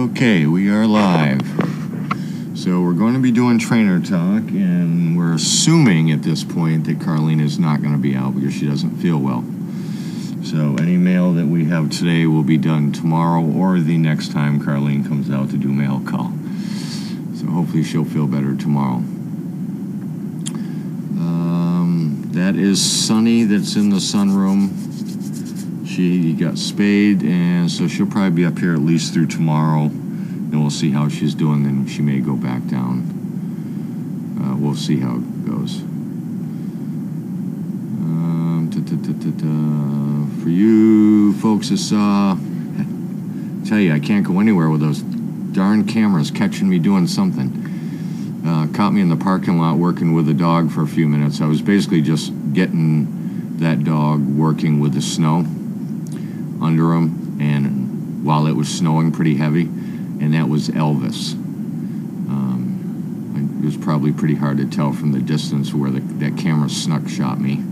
Okay, we are live. So we're going to be doing trainer talk, and we're assuming at this point that Carlene is not going to be out because she doesn't feel well. So any mail that we have today will be done tomorrow or the next time Carlene comes out to do mail call. So hopefully she'll feel better tomorrow. That is Sunny that's in the sunroom. She got spayed, and so she'll probably be up here at least through tomorrow, and we'll see how she's doing. Then she may go back down. We'll see how it goes. For you folks that saw, tell you, I can't go anywhere with those darn cameras catching me doing something. Caught me in the parking lot working with a dog for a few minutes. I was basically just getting that dog working with the snow under him, and while it was snowing pretty heavy, and that was Elvis. It was probably pretty hard to tell from the distance where that camera snuck shot me,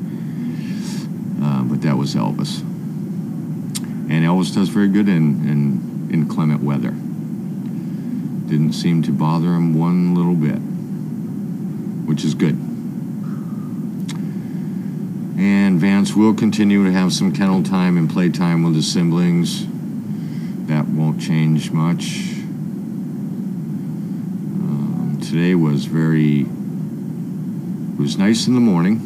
but that was Elvis. And Elvis does very good in inclement weather. Didn't seem to bother him one little bit, which is good. And Vance will continue to have some kennel time and play time with his siblings. That won't change much. Today was it was nice in the morning,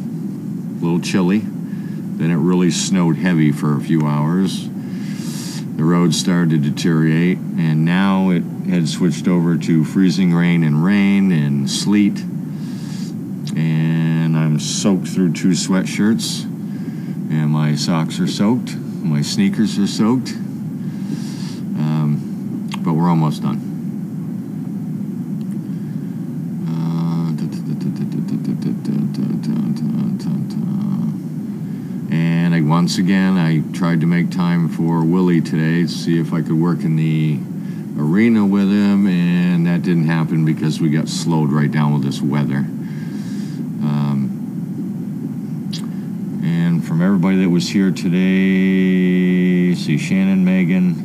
a little chilly. Then it really snowed heavy for a few hours. The road started to deteriorate, and now it had switched over to freezing rain and sleet. And I'm soaked through 2 sweatshirts, and my socks are soaked, my sneakers are soaked, but we're almost done. And once again, I tried to make time for Willie today to see if I could work in the arena with him, and that didn't happen because we got slowed right down with this weather. And from everybody that was here today, see Shannon, Megan,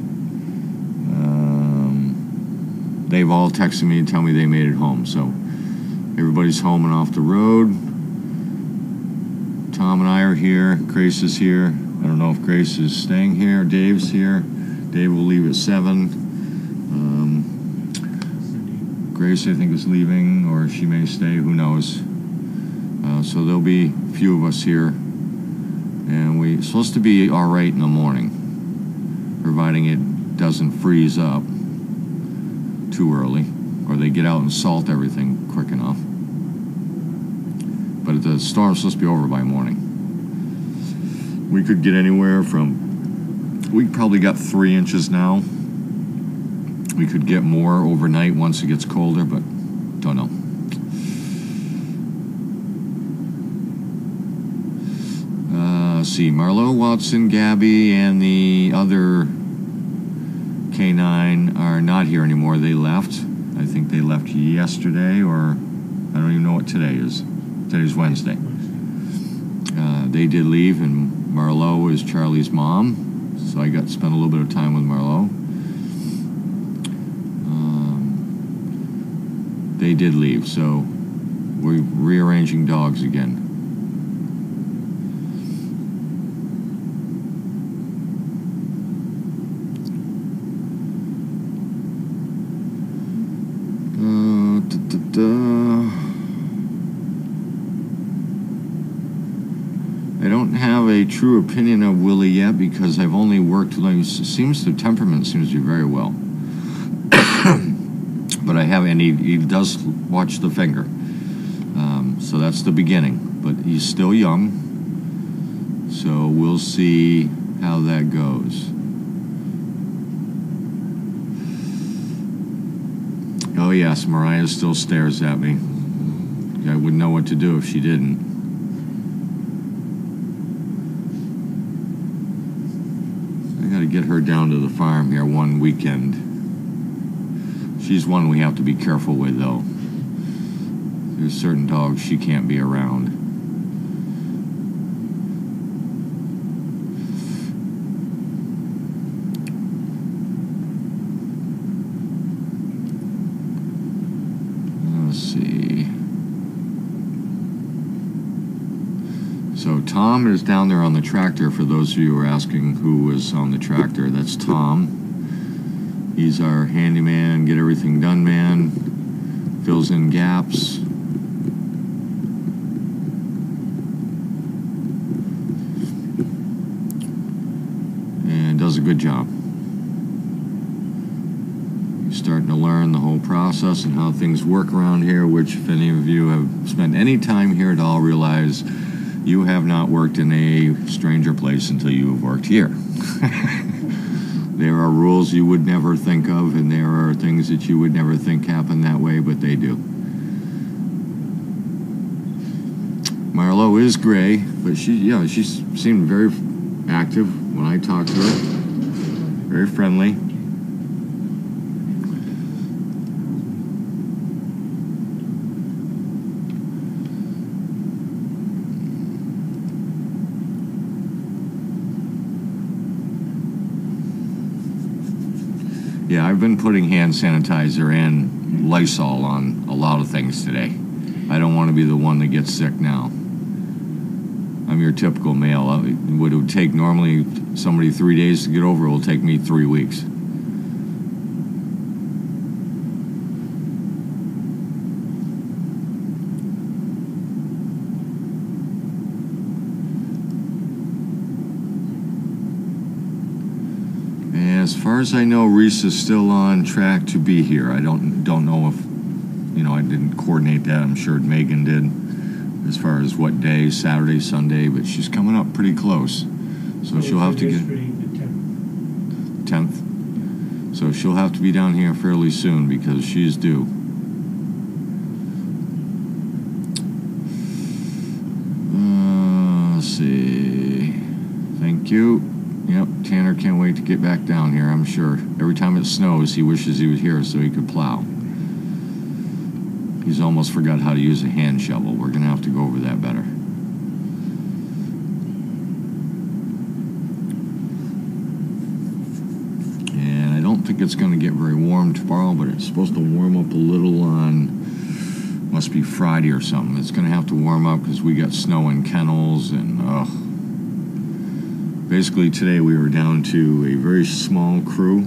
they've all texted me and tell me they made it home. So everybody's home and off the road. Tom and I are here. Grace is here. I don't know if Grace is staying here. Dave's here. Dave will leave at 7. Grace, I think, is leaving, or she may stay. Who knows? So there'll be a few of us here. And we're supposed to be all right in the morning, providing it doesn't freeze up too early, or they get out and salt everything quick enough. But the storm's supposed to be over by morning. We could get anywhere from, we probably got 3 inches now. We could get more overnight once it gets colder, but don't know. Let's see, Marlo, Watson, Gabby, and the other K9 are not here anymore. They left. I think they left yesterday, or I don't even know what today is. Today's Wednesday. They did leave, and Marlo is Charlie's mom, so I got to spend a little bit of time with Marlo. They did leave, so we're rearranging dogs again. I don't have a true opinion of Willie yet because I've only worked with him. The temperament seems to be very well. But I have, and he does watch the finger. So that's the beginning. But he's still young. So we'll see how that goes. Oh yes, Mariah still stares at me. I wouldn't know what to do if she didn't. I gotta get her down to the farm here one weekend. She's one we have to be careful with, though. There's certain dogs she can't be around. Let's see. So Tom is down there on the tractor. For those of you who are asking who was on the tractor, that's Tom. He's our handyman, get everything done man, fills in gaps. And does a good job. He's starting to learn the whole process and how things work around here, which if any of you have spent any time here at all, realize you have not worked in a stranger place until you have worked here. There are rules you would never think of, and there are things that you would never think happen that way, but they do. Marlo is gray, but she seemed very active when I talked to her. Very friendly. Yeah, I've been putting hand sanitizer and Lysol on a lot of things today. I don't want to be the one that gets sick now. I'm your typical male. What it would take normally somebody 3 days to get over will take me 3 weeks. As far as I know, Reese is still on track to be here. I don't know if, I didn't coordinate that. I'm sure Megan did, as far as what day, Saturday, Sunday, but she's coming up pretty close. So she'll have to get... 10th. So she'll have to be down here fairly soon because she's due. Let's see. Thank you. Yep, Tanner can't wait to get back down here, I'm sure. Every time it snows, he wishes he was here so he could plow. He's almost forgot how to use a hand shovel. We're going to have to go over that better. And I don't think it's going to get very warm tomorrow, but it's supposed to warm up a little on, must be Friday or something. It's going to have to warm up because we got snow in kennels and, basically today we were down to a very small crew,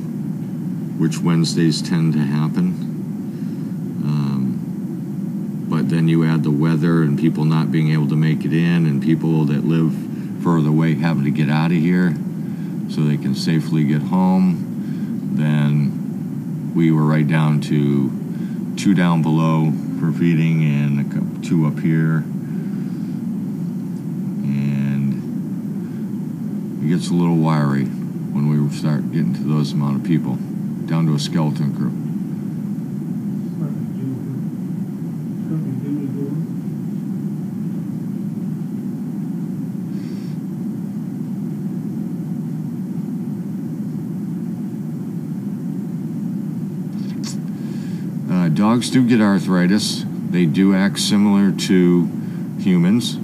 which Wednesdays tend to happen. But then you add the weather and people not being able to make it in and people that live further away having to get out of here so they can safely get home. Then we were right down to 2 down below for feeding and 2 up here. It gets a little wiry when we start getting to those amount of people, down to a skeleton crew. Dogs do get arthritis. They do act similar to humans.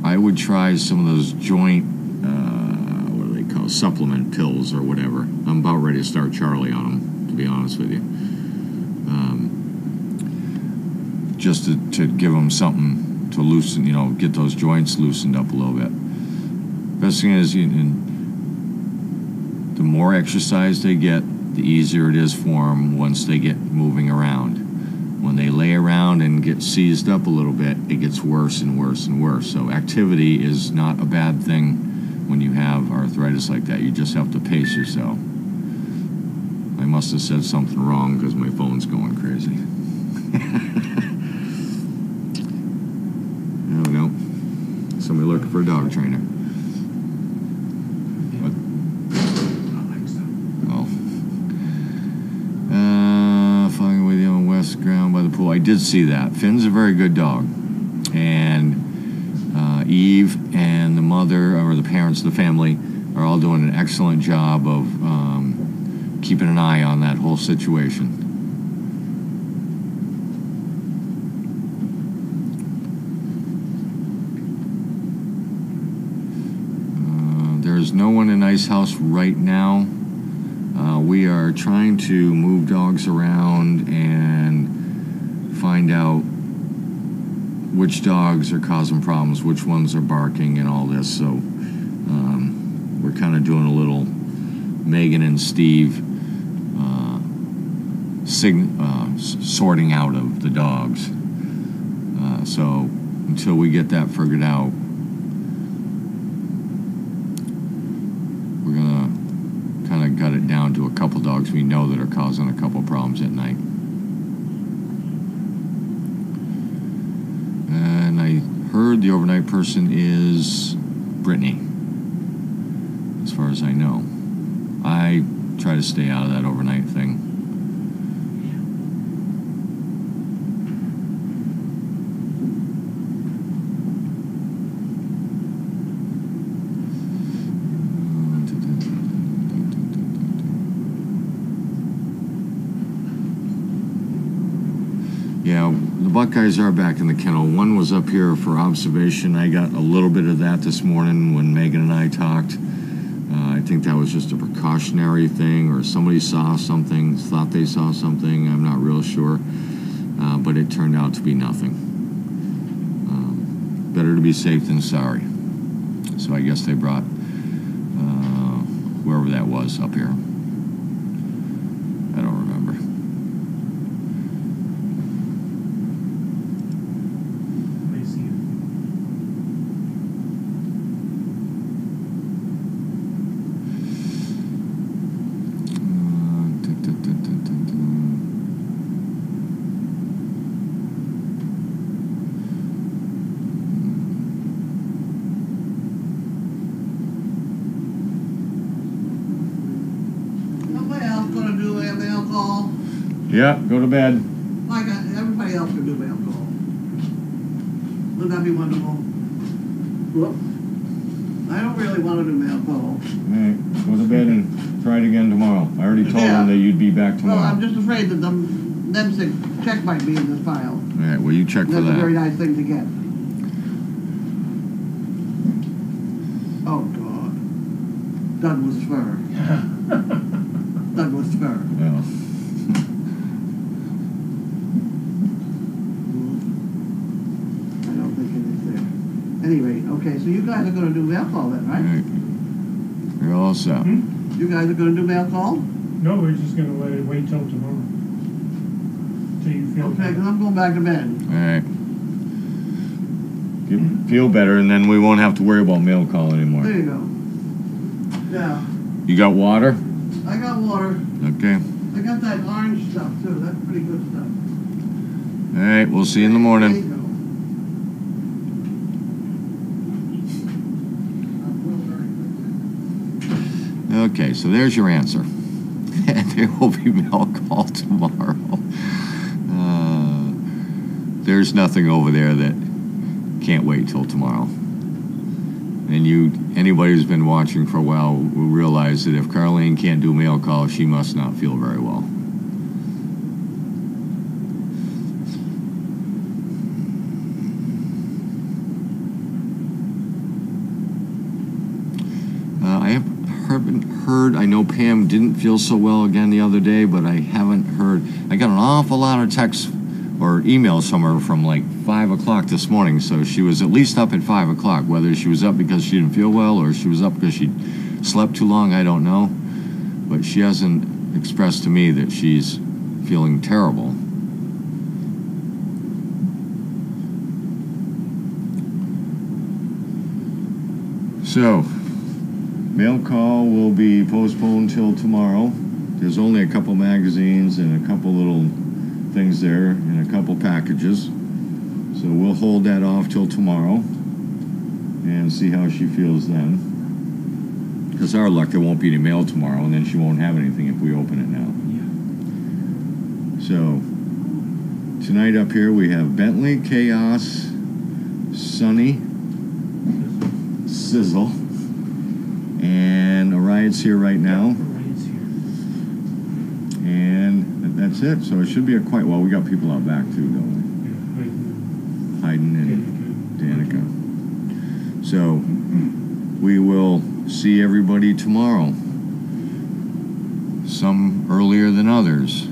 I would try some of those joint, what do they call, supplement pills or whatever. I'm about ready to start Charlie on them, to be honest with you. Just to give them something to loosen, get those joints loosened up a little bit. Best thing is, the more exercise they get, the easier it is for them once they get moving around. When they lay around and get seized up a little bit, it gets worse and worse and worse. So activity is not a bad thing when you have arthritis like that. You just have to pace yourself. I must have said something wrong because my phone's going crazy. There we go. Somebody looking for a dog trainer. Ground by the pool. I did see that. Finn's a very good dog. And Eve and the mother, or the parents, the family, are all doing an excellent job of keeping an eye on that whole situation. There's no one in Ice House right now. We are trying to move dogs around and find out which dogs are causing problems, which ones are barking and all this. So we're kind of doing a little Megan and Steve sorting out of the dogs. So until we get that figured out, we're gonna kind of got it down to a couple dogs we know that are causing a couple problems at night. And I heard the overnight person is Brittany, as far as I know. I try to stay out of that overnight thing. Yeah, the Buckeyes are back in the kennel. One was up here for observation. I got a little bit of that this morning when Megan and I talked. I think that was just a precautionary thing, or somebody saw something, thought they saw something. I'm not real sure. But it turned out to be nothing. Better to be safe than sorry. So I guess they brought whoever that was up here. I don't remember. Yeah, go to bed. Like everybody else can do mail call. Wouldn't that be wonderful? Whoop. I don't really want to do mail call. All right, go to bed and try it again tomorrow. I already told them that you'd be back tomorrow. Well, I'm just afraid that them check might be in this file. All right, well, you check for that. That's a very nice thing to get. Oh, God. Douglas fir. Douglas fir. Yeah. Anyway, okay, so you guys are going to do mail call then, right? Right. You're all set. You guys are going to do mail call? No, we're just going to let it wait till tomorrow. Till you feel okay, better. because I'm going back to bed. All right. Feel better, and then we won't have to worry about mail call anymore. There you go. Yeah. You got water? I got water. Okay. I got that orange stuff, too. That's pretty good stuff. All right, we'll see you in the morning. There you go. Okay, so there's your answer. There will be mail call tomorrow. There's nothing over there that can't wait till tomorrow. And anybody who's been watching for a while will realize that if Carlene can't do mail call, she must not feel very well. I haven't heard, I know Pam didn't feel so well again the other day, but I haven't heard. I got an awful lot of texts or emails from her from like 5 o'clock this morning, so she was at least up at 5 o'clock. Whether she was up because she didn't feel well or she was up because she slept too long, I don't know. But she hasn't expressed to me that she's feeling terrible. So, mail call will be postponed till tomorrow. There's only a couple magazines and a couple little things there and a couple packages. So we'll hold that off till tomorrow and see how she feels then. Because our luck, there won't be any mail tomorrow, and then she won't have anything if we open it now. So, tonight up here we have Bentley, Chaos, Sunny, Sizzle, and Orion's here right now. And that's it. So it should be a quiet. Well, we got people out back too, don't we? Hayden and Danica. So we will see everybody tomorrow. some earlier than others.